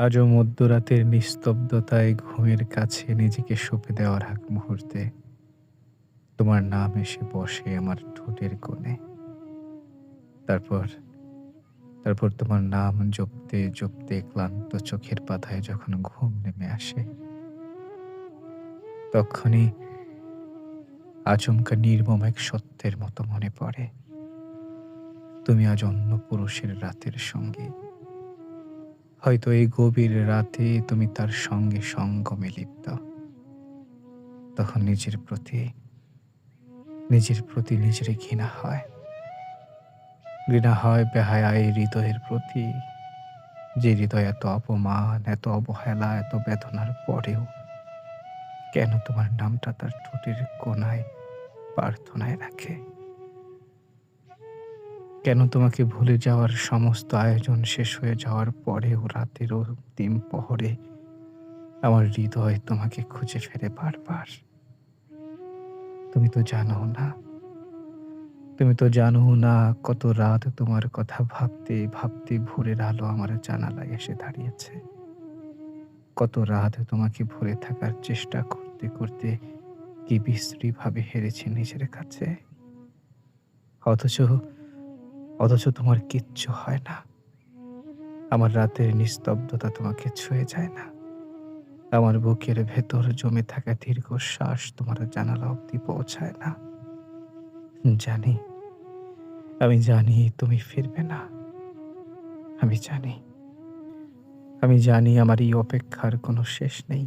আজও মধ্যরাতের নিস্তব্ধতায় ঘুমের কাছে নিজেকে সঁপে দেওয়ার আগ মুহূর্তে তোমার নাম এসে বসে আমার ঠোঁটের কোণে। তারপর তারপর তোমার নাম জপতে জপতে ক্লান্ত চোখের পাতায় যখন ঘুম নেমে আসে, তখনই আচমকা নির্মম এক সত্যের মতো মনে পড়ে, তুমি আজ অন্য পুরুষের রাতের সঙ্গী। হয়তো এই গভীর রাতে তুমি তার সঙ্গে সঙ্গমে লিপ্ত। তখন নিজের প্রতি নিজেরই ঘৃণা হয়। ঘৃণা হয় বেহায়া এই হৃদয়ের প্রতি, যে হৃদয় এত অপমান, এত অবহেলা, এত বেদনার পরেও কেন তোমার নামটা তার ঠোঁটের কোণায় প্রার্থনায় রাখে? কেন তোমাকে ভুলে যাওয়ার সমস্ত আয়োজন শেষ হয়ে যাওয়ার পরেও রাতের অন্তিম প্রহরে আমার হৃদয় তোমাকে খুঁজে ফেরে বারবার? তুমি তো জানো না, তুমি তো জানো না কত রাত তোমার কথা ভাবতে ভাবতে ভোরের আলো আমার জানালায় এসে দাঁড়িয়েছে। কত রাত তোমাকে ভুলে থাকার চেষ্টা করতে করতে কি বিশ্রী ভাবে হেরেছি নিজের কাছে। অথচ অথচ তোমার কিচ্ছু হয় না। আমার রাতের নিস্তব্ধতা তোমাকে ছুঁয়ে যায় না। আমার বুকের ভেতর জমে থাকা দীর্ঘশ্বাস তোমার জানালা অব্দি পৌঁছায় না। জানি, আমি জানি তুমি ফিরবে না। আমি জানি, আমি জানি আমার এই অপেক্ষার কোনো শেষ নেই।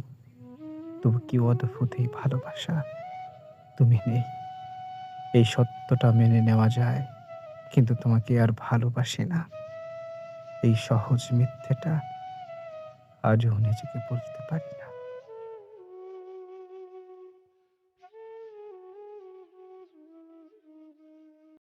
তবু কি অদ্ভুত এই ভালোবাসা, তুমি নেই। এই সত্যটা মেনে নেওয়া যায়, কিন্তু তোমাকে আর ভালোবাসি না। এই সহজ মিথ্যেটা আজও নিজেকে বলতে পারি না।